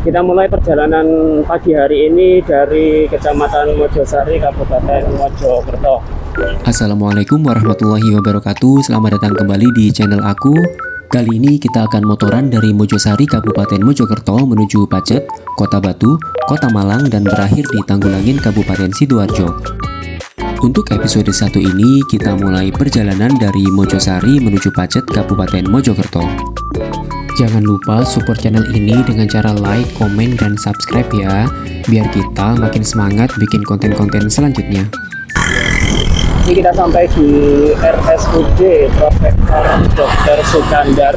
Kita mulai perjalanan pagi hari ini dari Kecamatan Mojosari, Kabupaten Mojokerto. Assalamualaikum warahmatullahi wabarakatuh. Selamat datang kembali di channel aku. Kali ini kita akan motoran dari Mojosari, Kabupaten Mojokerto menuju Pacet, Kota Batu, Kota Malang, dan berakhir di Tanggulangin, Kabupaten Sidoarjo. Untuk episode 1 ini kita mulai perjalanan dari Mojosari menuju Pacet, Kabupaten Mojokerto. Jangan lupa support channel ini dengan cara like, komen, dan subscribe ya, biar kita makin semangat bikin konten-konten selanjutnya. Ini kita sampai di RSUD Profesor Dr. Sukandar,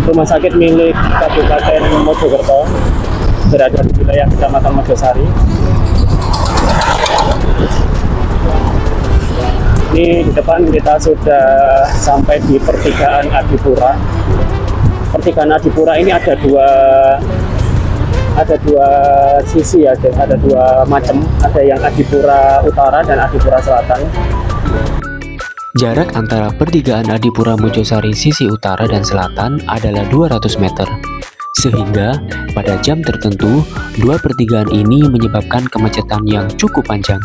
rumah sakit milik Kabupaten Mojokerto, berada di wilayah Kecamatan Mojosari. Ini di depan kita sudah sampai di pertigaan Adipura. Pertigaan Adipura ini ada dua sisi ya, ada dua macam, ada yang Adipura Utara dan Adipura Selatan. Jarak antara pertigaan Adipura Mojosari sisi utara dan selatan adalah 200 meter. Sehingga pada jam tertentu, dua pertigaan ini menyebabkan kemacetan yang cukup panjang.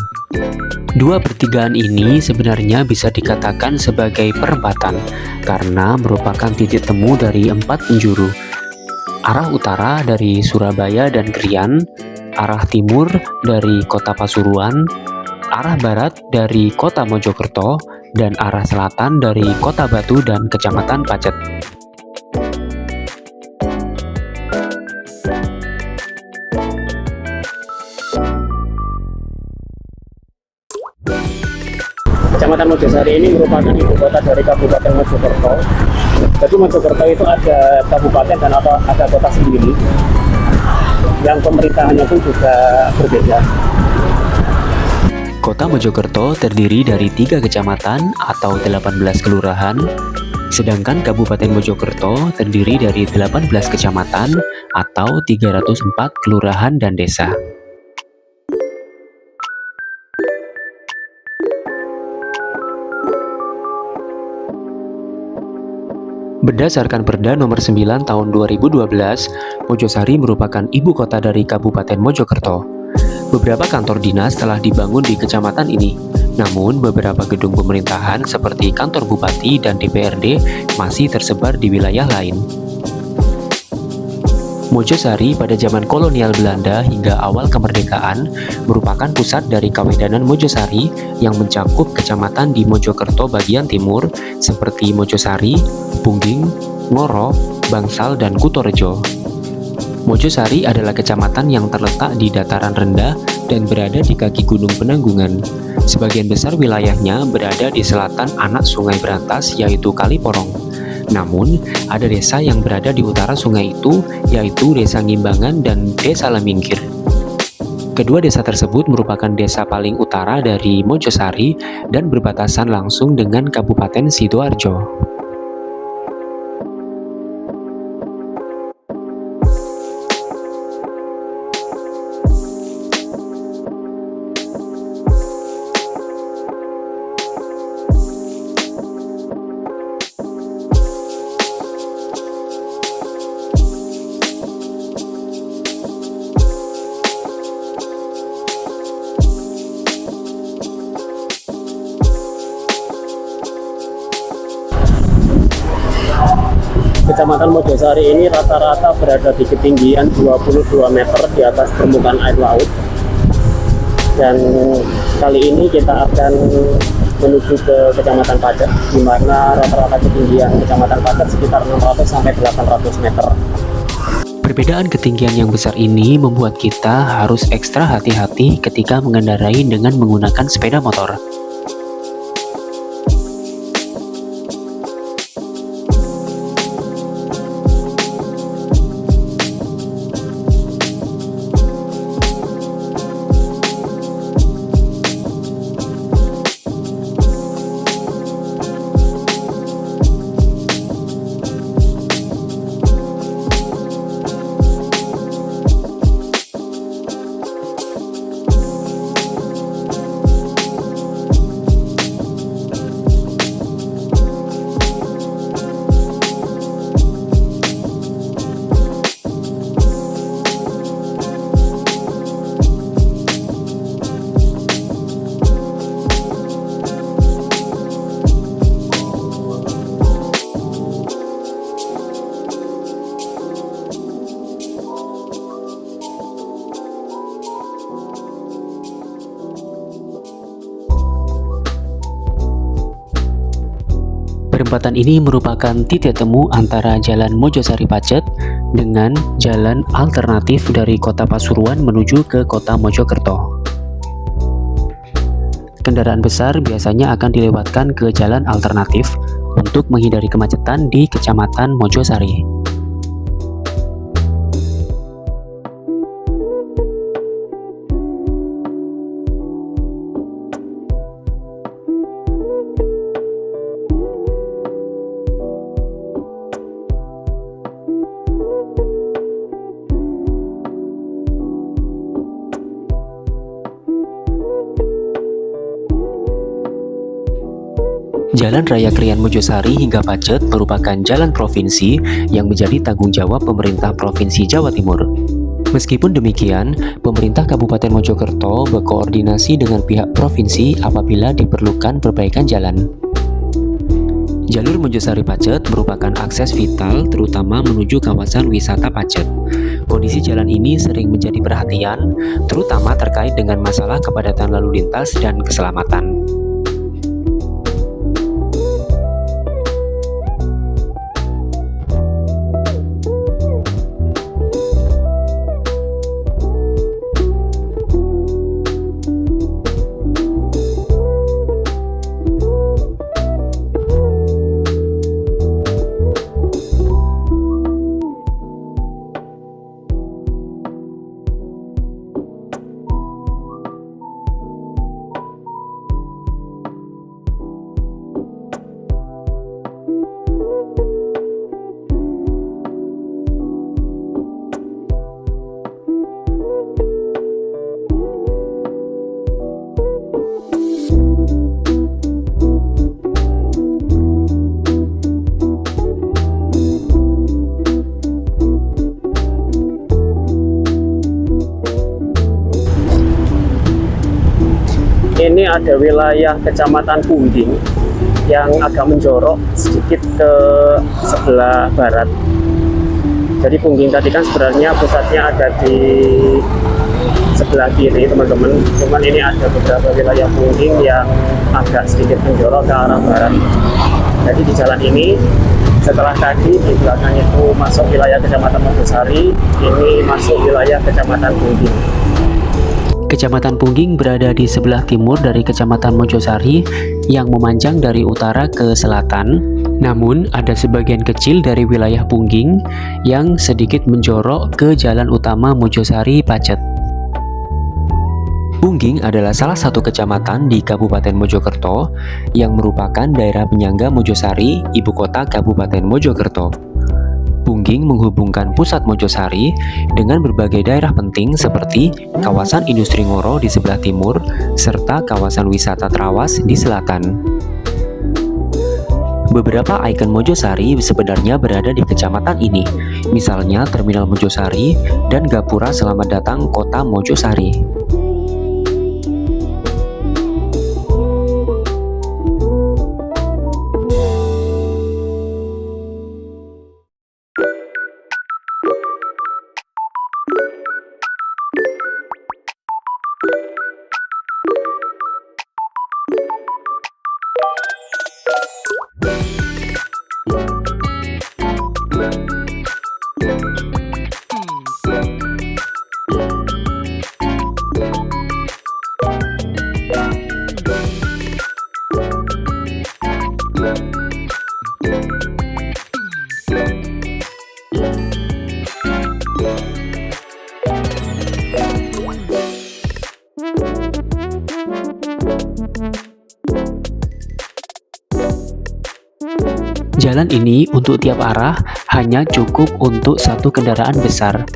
Dua pertigaan ini sebenarnya bisa dikatakan sebagai perempatan karena merupakan titik temu dari 4 penjuru. Arah utara dari Surabaya dan Krian, arah timur dari Kota Pasuruan, arah barat dari Kota Mojokerto, dan arah selatan dari Kota Batu dan Kecamatan Pacet. Kecamatan Mojosari ini merupakan ibu kota dari Kabupaten Mojokerto. Jadi Mojokerto itu ada kabupaten dan ada kota sendiri, yang pemerintahannya pun juga berbeda. Kota Mojokerto terdiri dari 3 kecamatan atau 18 kelurahan, sedangkan Kabupaten Mojokerto terdiri dari 18 kecamatan atau 304 kelurahan dan desa. Berdasarkan Perda Nomor 9 Tahun 2012, Mojosari merupakan ibu kota dari Kabupaten Mojokerto. Beberapa kantor dinas telah dibangun di kecamatan ini, namun beberapa gedung pemerintahan seperti kantor bupati dan DPRD masih tersebar di wilayah lain. Mojosari pada zaman kolonial Belanda hingga awal kemerdekaan merupakan pusat dari Kawedanan Mojosari yang mencakup kecamatan di Mojokerto bagian timur seperti Mojosari, Pungging, Ngoro, Bangsal, dan Kutorejo. Mojosari adalah kecamatan yang terletak di dataran rendah dan berada di kaki Gunung Penanggungan. Sebagian besar wilayahnya berada di selatan anak Sungai Berantas yaitu Kali Porong. Namun, ada desa yang berada di utara sungai itu, yaitu Desa Ngimbangan dan Desa Lemingkir. Kedua desa tersebut merupakan desa paling utara dari Mojosari dan berbatasan langsung dengan Kabupaten Sidoarjo. Kecamatan Mojosari ini rata-rata berada di ketinggian 22 meter di atas permukaan air laut. Dan kali ini kita akan menuju ke Kecamatan Pacet, di mana rata-rata ketinggian Kecamatan Pacet sekitar 600 sampai 800 meter. Perbedaan ketinggian yang besar ini membuat kita harus ekstra hati-hati ketika mengendarai dengan menggunakan sepeda motor. Perempatan ini merupakan titik temu antara Jalan Mojosari Pacet dengan jalan alternatif dari Kota Pasuruan menuju ke Kota Mojokerto. Kendaraan besar biasanya akan dilewatkan ke jalan alternatif untuk menghindari kemacetan di Kecamatan Mojosari. Jalan Raya Krian Mojosari hingga Pacet merupakan jalan provinsi yang menjadi tanggung jawab pemerintah Provinsi Jawa Timur. Meskipun demikian, pemerintah Kabupaten Mojokerto berkoordinasi dengan pihak provinsi apabila diperlukan perbaikan jalan. Jalur Mojosari Pacet merupakan akses vital terutama menuju kawasan wisata Pacet. Kondisi jalan ini sering menjadi perhatian, terutama terkait dengan masalah kepadatan lalu lintas dan keselamatan. Ini ada wilayah Kecamatan Pungging yang agak menjorok sedikit ke sebelah barat. Jadi Pungging tadi kan sebenarnya pusatnya ada di sebelah kiri teman-teman. Cuman ini ada beberapa wilayah Pungging yang agak sedikit menjorok ke arah barat. Jadi di jalan ini setelah tadi di belakang itu masuk wilayah Kecamatan Mojosari, ini masuk wilayah Kecamatan Pungging. Kecamatan Pungging berada di sebelah timur dari Kecamatan Mojosari yang memanjang dari utara ke selatan. Namun, ada sebagian kecil dari wilayah Pungging yang sedikit menjorok ke jalan utama Mojosari Pacet. Pungging adalah salah satu kecamatan di Kabupaten Mojokerto yang merupakan daerah penyangga Mojosari, ibu kota Kabupaten Mojokerto. Pungging menghubungkan pusat Mojosari dengan berbagai daerah penting seperti kawasan industri Ngoro di sebelah timur, serta kawasan wisata Trawas di selatan. Beberapa ikon Mojosari sebenarnya berada di kecamatan ini, misalnya Terminal Mojosari dan Gapura Selamat Datang Kota Mojosari. Jalan ini untuk tiap arah hanya cukup untuk satu kendaraan besar.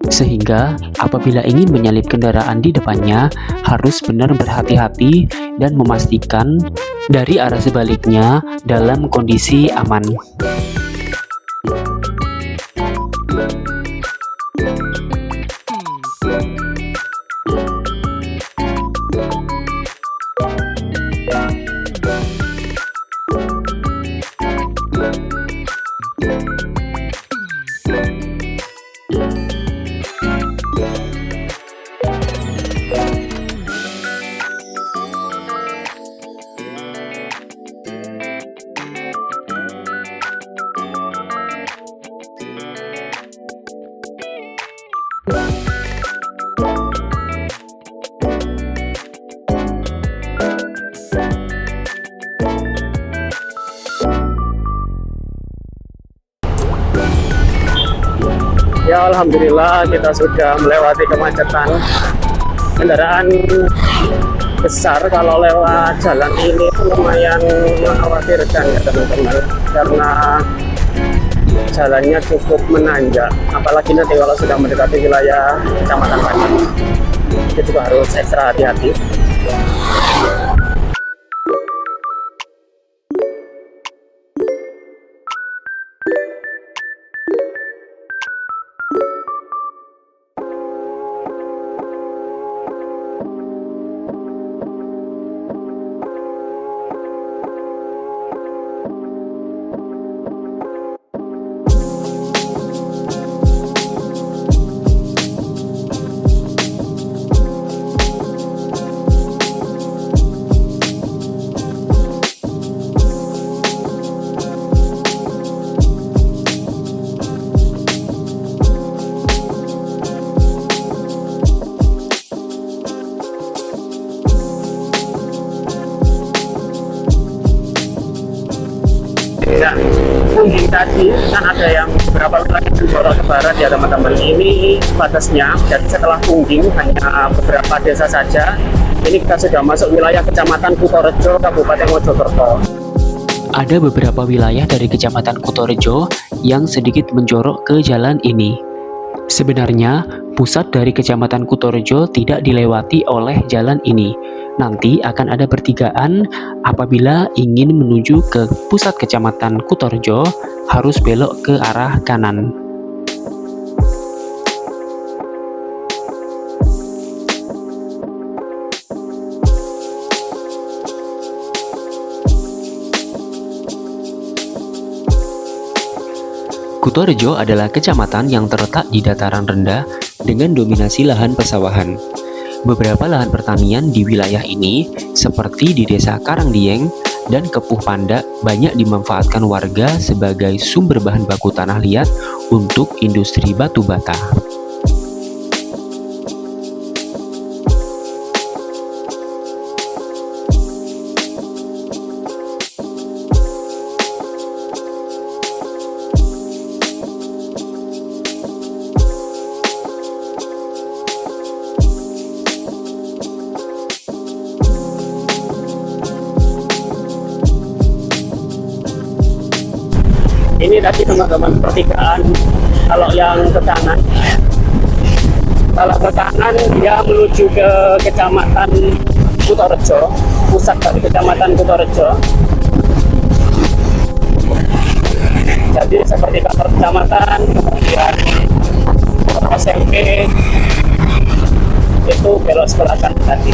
Sehingga apabila ingin menyalip kendaraan di depannya harus benar berhati-hati dan memastikan dari arah sebaliknya dalam kondisi aman. Ya alhamdulillah kita sudah melewati kemacetan. Kendaraan besar kalau lewat jalan ini itu lumayan mengkhawatirkan ya teman-teman, karena jalannya cukup menanjak, apalagi nanti kalau sudah mendekati wilayah Kecamatan Panjang, itu juga harus ekstra hati-hati. Ya, Pungging tadi kan ada yang beberapa wilayah menjorok ke barat ya teman-teman. Ini batasnya, jadi setelah Pungging hanya beberapa desa saja. Ini kita sudah masuk wilayah Kecamatan Kutorejo, Kabupaten Mojokerto. Ada beberapa wilayah dari Kecamatan Kutorejo yang sedikit menjorok ke jalan ini. Sebenarnya, pusat dari Kecamatan Kutorejo tidak dilewati oleh jalan ini. Nanti akan ada pertigaan apabila ingin menuju ke pusat Kecamatan Kutorejo harus belok ke arah kanan. Kutorejo adalah kecamatan yang terletak di dataran rendah dengan dominasi lahan pesawahan. Beberapa lahan pertanian di wilayah ini, seperti di Desa Karangdieng dan Kepuh Pandak, banyak dimanfaatkan warga sebagai sumber bahan baku tanah liat untuk industri batu bata. Ini tadi teman-teman pertigaan, kalau yang ke kanan, dia menuju ke Kecamatan Kutorejo, pusat dari Kecamatan Kutorejo. Jadi seperti kantor kecamatan, kemudian SMP, itu belok sebelah kanan tadi.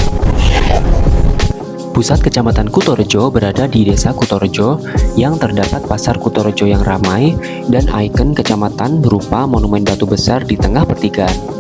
Pusat Kecamatan Kutorejo berada di Desa Kutorejo yang terdapat Pasar Kutorejo yang ramai dan ikon kecamatan berupa monumen batu besar di tengah pertigaan.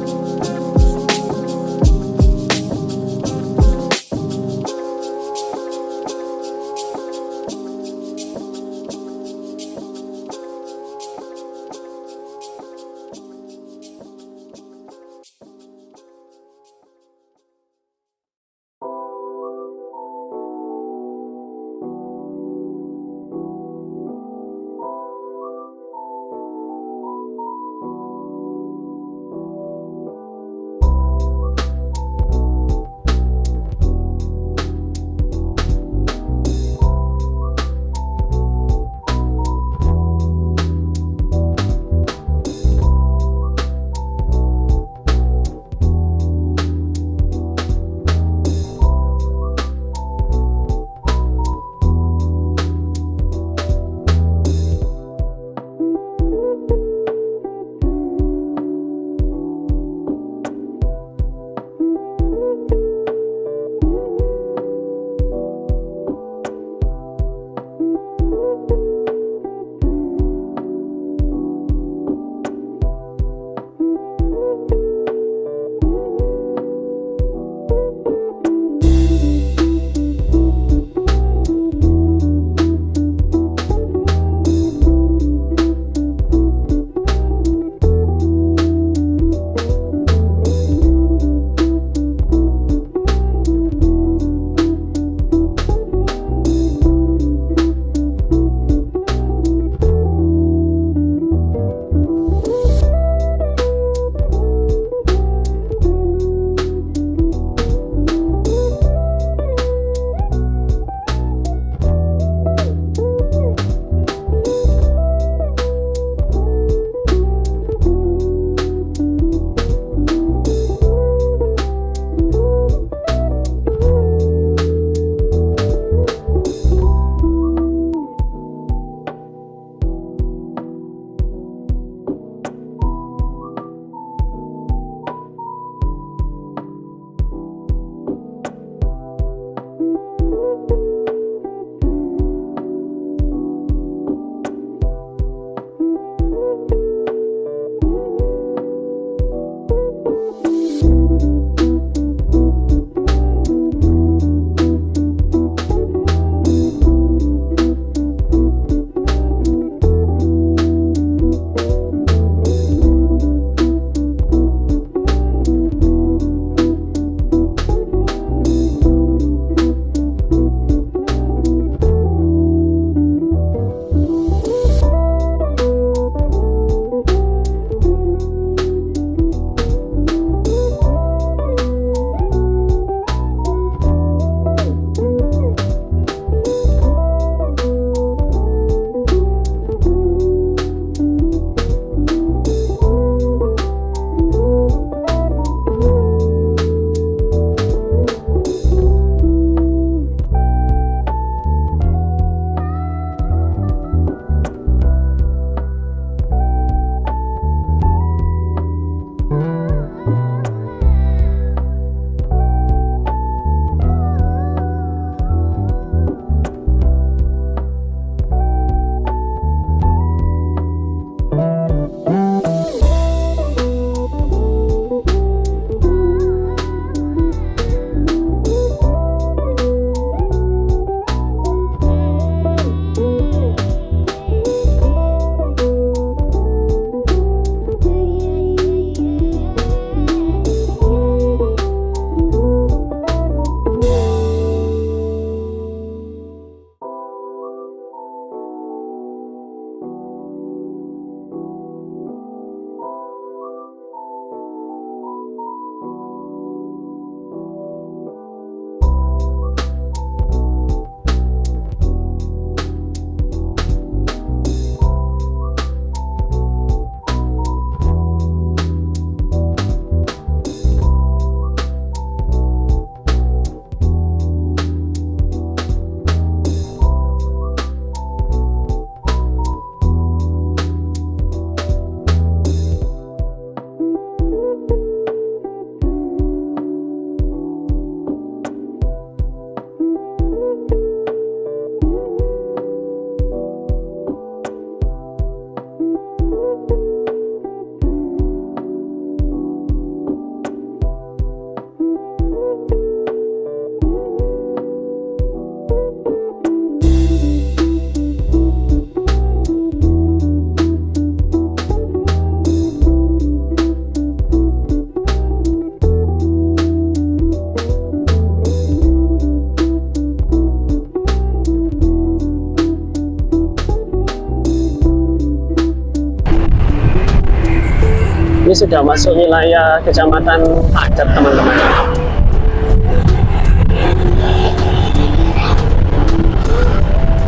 Ini sudah masuk wilayah Kecamatan Pacet, teman-teman.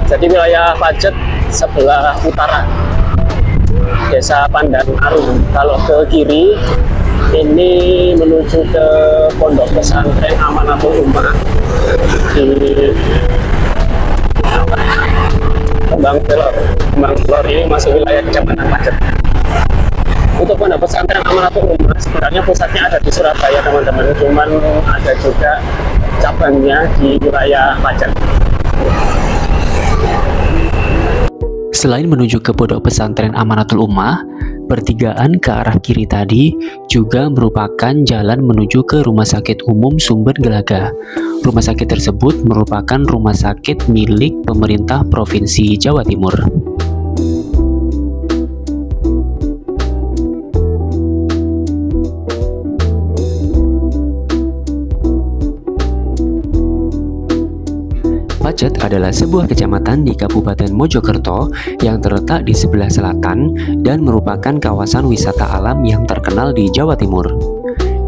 Jadi wilayah Pacet sebelah utara, Desa Pandan Arum. Kalau ke kiri ini menuju ke Pondok Pesantren Amanatul Ummah di Kembang Telor. Kembang Telor ini masuk wilayah Kecamatan Pacet. Untuk Pondok Pesantren Amanatul Ummah sebenarnya pusatnya ada di Surabaya, teman-teman. Cuman ada juga cabangnya di wilayah Pacet. Selain menuju ke Pondok Pesantren Amanatul Ummah, pertigaan ke arah kiri tadi juga merupakan jalan menuju ke Rumah Sakit Umum Sumber Gelaga. Rumah sakit tersebut merupakan rumah sakit milik pemerintah Provinsi Jawa Timur. Pacet adalah sebuah kecamatan di Kabupaten Mojokerto yang terletak di sebelah selatan dan merupakan kawasan wisata alam yang terkenal di Jawa Timur.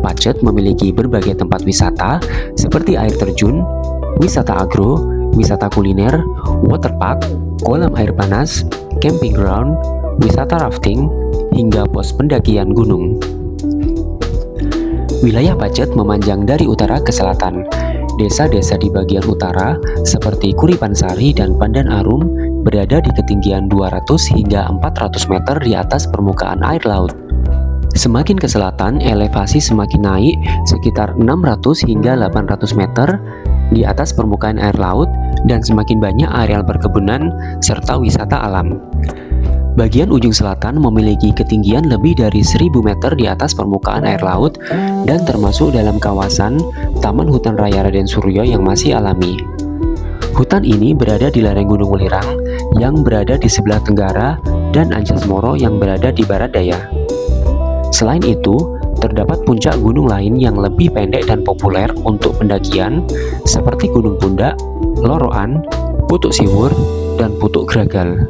Pacet memiliki berbagai tempat wisata seperti air terjun, wisata agro, wisata kuliner, waterpark, kolam air panas, camping ground, wisata rafting, hingga pos pendakian gunung. Wilayah Pacet memanjang dari utara ke selatan. Desa-desa di bagian utara seperti Kuripansari dan Pandan Arum berada di ketinggian 200 hingga 400 meter di atas permukaan air laut. Semakin ke selatan, elevasi semakin naik sekitar 600 hingga 800 meter di atas permukaan air laut dan semakin banyak areal perkebunan serta wisata alam. Bagian ujung selatan memiliki ketinggian lebih dari 1000 meter di atas permukaan air laut dan termasuk dalam kawasan Taman Hutan Raya Raden Suryo yang masih alami. Hutan ini berada di lereng Gunung Welirang yang berada di sebelah tenggara dan Anjas Moro yang berada di barat daya. Selain itu, terdapat puncak gunung lain yang lebih pendek dan populer untuk pendakian seperti Gunung Pundak, Loroan, Putuk Siwur, dan Putuk Gragal.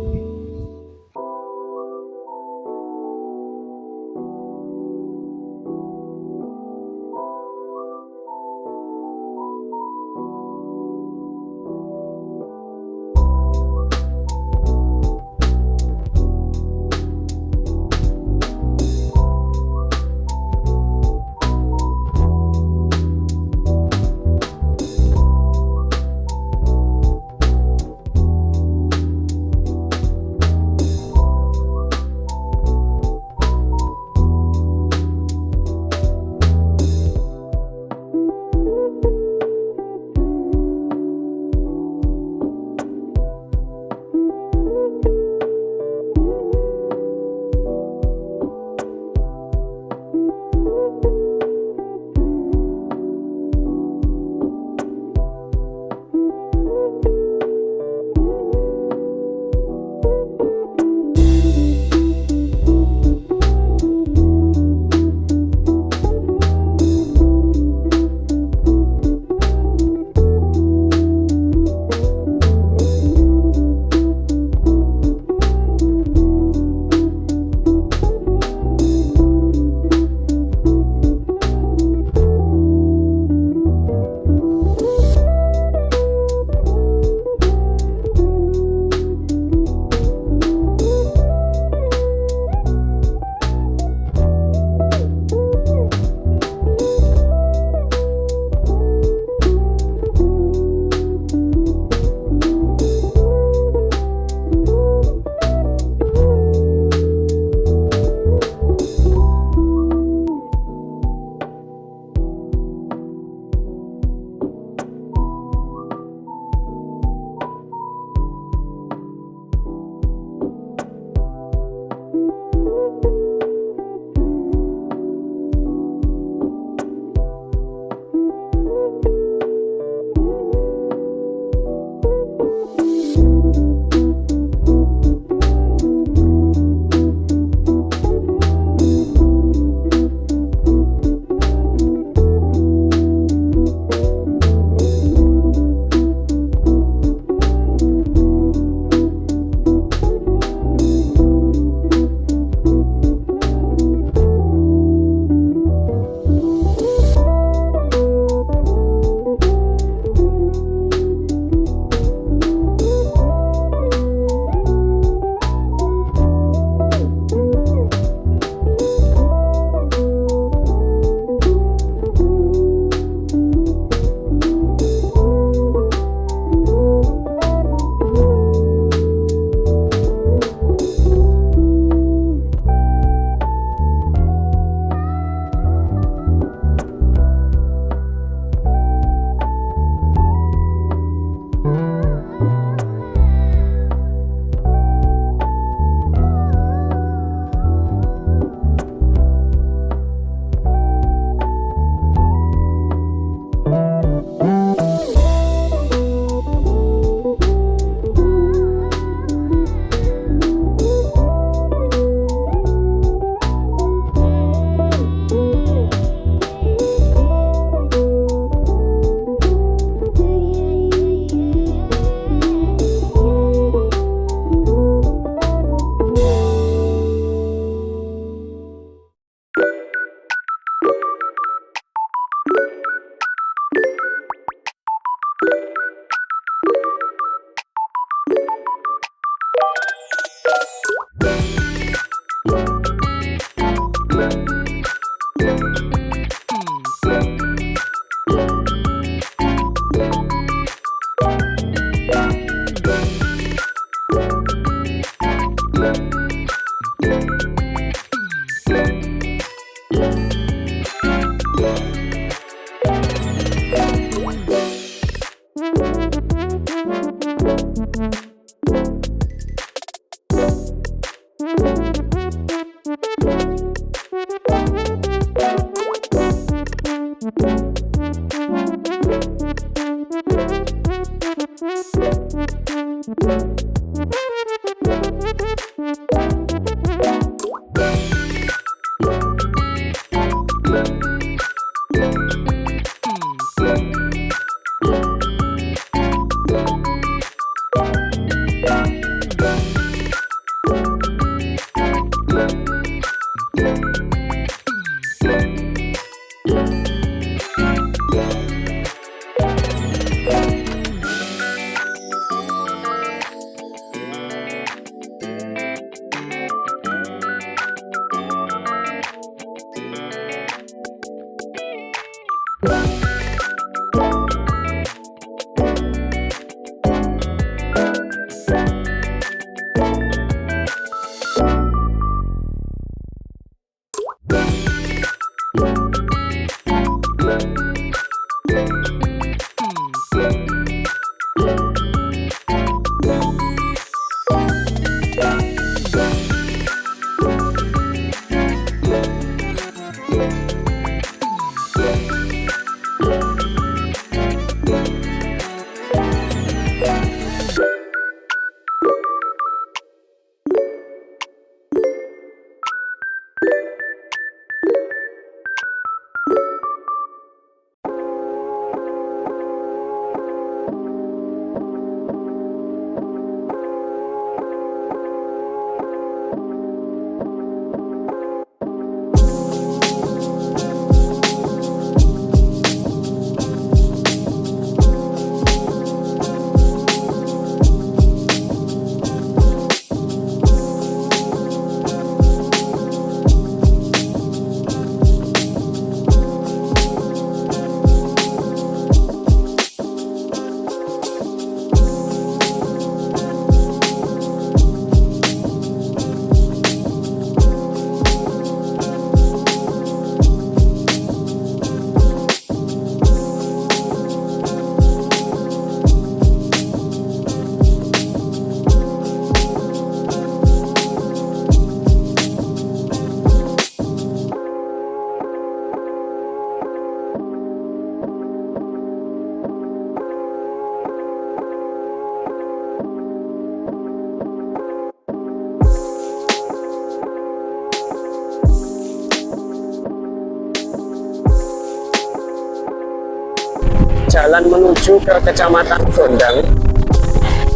Jalan menuju ke Kecamatan Gondang,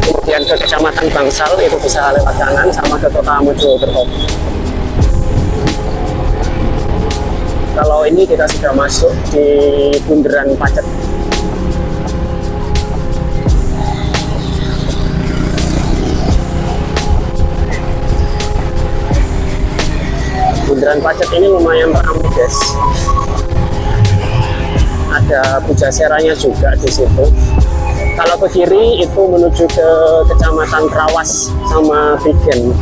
kemudian ke Kecamatan Bangsal, itu bisa lewat kanan, sama ke Kota Mojokerto. Kalau ini kita sudah masuk di Bundaran Pacet. Bundaran Pacet ini lumayan ramai, guys. Ada pujaseranya juga di situ. Kalau ke kiri itu menuju ke Kecamatan Trawas sama Prigen.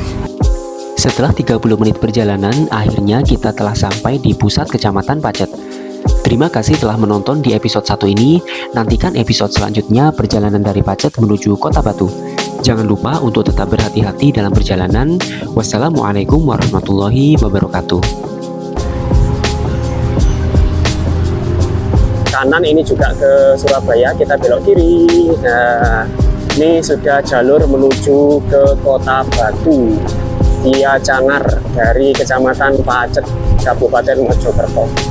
Setelah 30 menit perjalanan, akhirnya kita telah sampai di pusat Kecamatan Pacet. Terima kasih telah menonton di episode 1 ini. Nantikan episode selanjutnya perjalanan dari Pacet menuju Kota Batu. Jangan lupa untuk tetap berhati-hati dalam perjalanan. Wassalamualaikum warahmatullahi wabarakatuh. Kanan ini juga ke Surabaya, kita belok kiri. Nah, ini sudah jalur menuju ke Kota Batu via Cangar dari Kecamatan Pacet, Kabupaten Mojokerto.